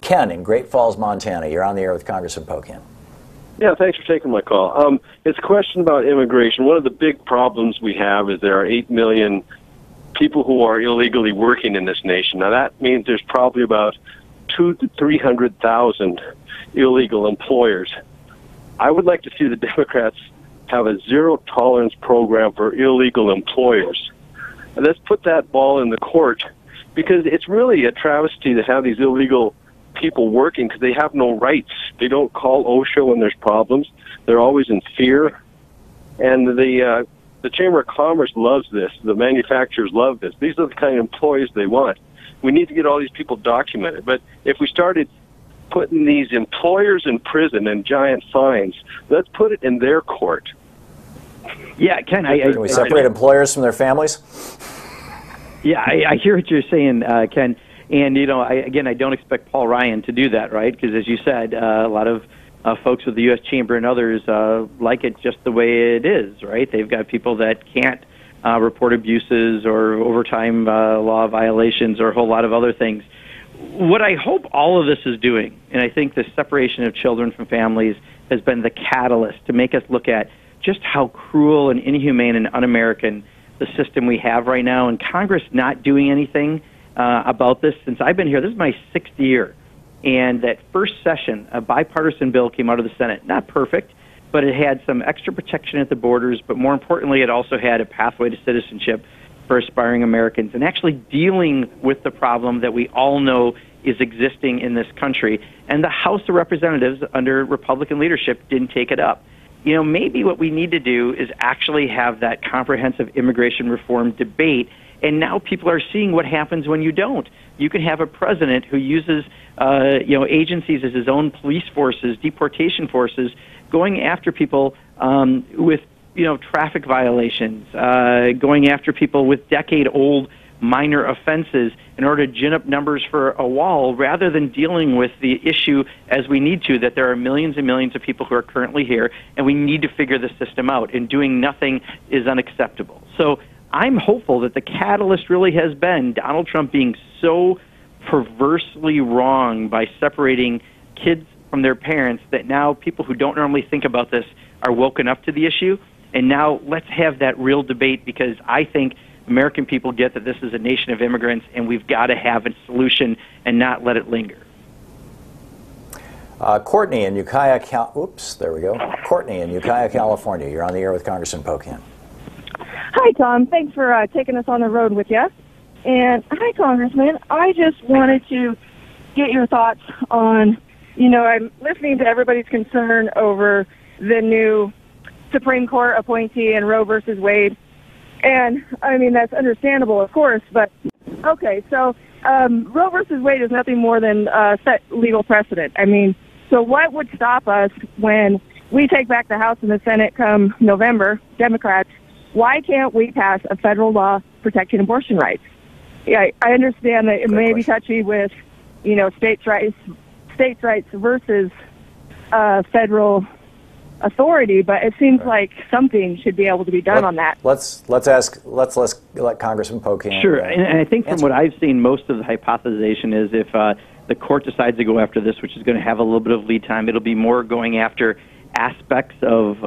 Ken in Great Falls, Montana. You're on the air with Congressman Pocan. Yeah, thanks for taking my call. It's a question about immigration. One of the big problems we have is there are 8 million people who are illegally working in this nation. Now, that means there's probably about 200,000 to 300,000 illegal employers. I would like to see the Democrats have a zero-tolerance program for illegal employers. And let's put that ball in the court, because it's really a travesty to have these illegal people working because they have no rights. They don't call OSHA when there's problems. They're always in fear. And the Chamber of Commerce loves this. The manufacturers love this. These are the kind of employees they want. We need to get all these people documented. But if we started putting these employers in prison and giant fines, let's put it in their court. Yeah, Ken, Can we separate employers from their families? Yeah, I hear what you're saying, Ken. And, you know, I don't expect Paul Ryan to do that, right? Because, as you said, a lot of folks with the U.S. Chamber and others like it just the way it is, right? They've got people that can't report abuses or overtime law violations or a whole lot of other things. What I hope all of this is doing, and I think the separation of children from families has been the catalyst to make us look at just how cruel and inhumane and un-American the system we have right now, and Congress not doing anything about this since I've been here. This is my 6th year. And that first session, a bipartisan bill came out of the Senate. Not perfect, but it had some extra protection at the borders, but more importantly, it also had a pathway to citizenship for aspiring Americans and actually dealing with the problem that we all know is existing in this country. And the House of Representatives under Republican leadership didn't take it up. You know, maybe what we need to do is actually have that comprehensive immigration reform debate. And now people are seeing what happens when you don't. You can have a president who uses, agencies as his own police forces, deportation forces, going after people with, traffic violations, going after people with decade-old minor offenses in order to gin up numbers for a wall, rather than dealing with the issue as we need to, that there are millions and millions of people who are currently here, and we need to figure the system out, and doing nothing is unacceptable. So I'm hopeful that the catalyst really has been Donald Trump being so perversely wrong by separating kids from their parents that now people who don't normally think about this are woken up to the issue. And now let's have that real debate, because I think American people get that this is a nation of immigrants, and we've got to have a solution and not let it linger. Courtney in Ukiah, Courtney in Ukiah, California. You're on the air with Congressman Pocan. Hi, Tom. Thanks for taking us on the road with you. And hi, Congressman. I just wanted to get your thoughts on, I'm listening to everybody's concern over the new Supreme Court appointee in Roe versus Wade. And, I mean, that's understandable, of course, but, okay, so Roe versus Wade is nothing more than set legal precedent. I mean, so what would stop us when we take back the House and the Senate come November, Democrats? Why can't we pass a federal law protecting abortion rights? Yeah, I understand that it may be touchy with, states' rights versus federal authority, but it seems like something should be able to be done on that. Let's let Congressman Pocan. Sure, and I think from what I've seen, most of the hypothesization is if the court decides to go after this, which is going to have a little bit of lead time, it'll be more going after aspects of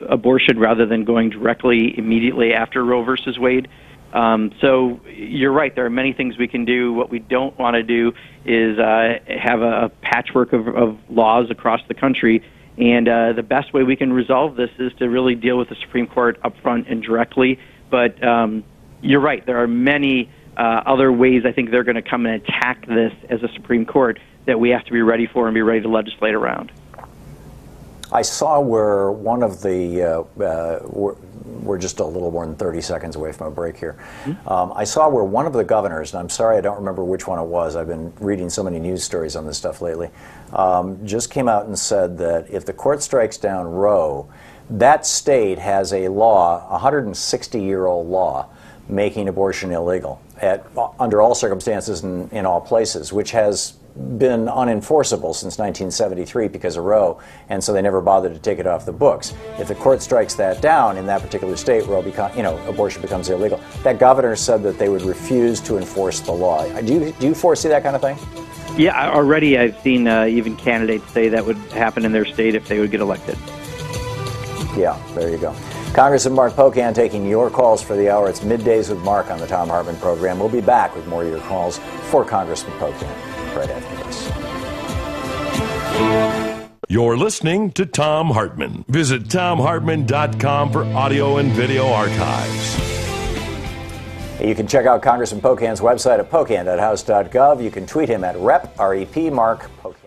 abortion rather than going directly immediately after Roe versus Wade. So you're right, there are many things we can do. What we don't want to do is have a patchwork of laws across the country. And the best way we can resolve this is to really deal with the Supreme Court up front and directly. But you're right, there are many other ways I think they're going to come and attack this as a Supreme Court that we have to be ready for and be ready to legislate around. I saw where one of the, we're just a little more than 30 seconds away from a break here. I saw where one of the governors, and I'm sorry I don't remember which one it was, I've been reading so many news stories on this stuff lately, just came out and said that if the court strikes down Roe, that state has a law, a 160-year-old law, making abortion illegal under all circumstances and in all places, which has been unenforceable since 1973 because of Roe, and so they never bothered to take it off the books. If the court strikes that down in that particular state, abortion becomes illegal. That governor said that they would refuse to enforce the law. Do you foresee that kind of thing? Yeah, already I've seen even candidates say that would happen in their state if they would get elected. Yeah, there you go. Congressman Mark Pocan taking your calls for the hour. It's Middays with Mark on the Thom Hartmann Program. We'll be back with more of your calls for Congressman Pocan right after this. You're listening to Thom Hartmann. Visit thomhartmann.com for audio and video archives. You can check out Congressman Pocan's website at pocan.house.gov. You can tweet him at Rep. Mark Pocan.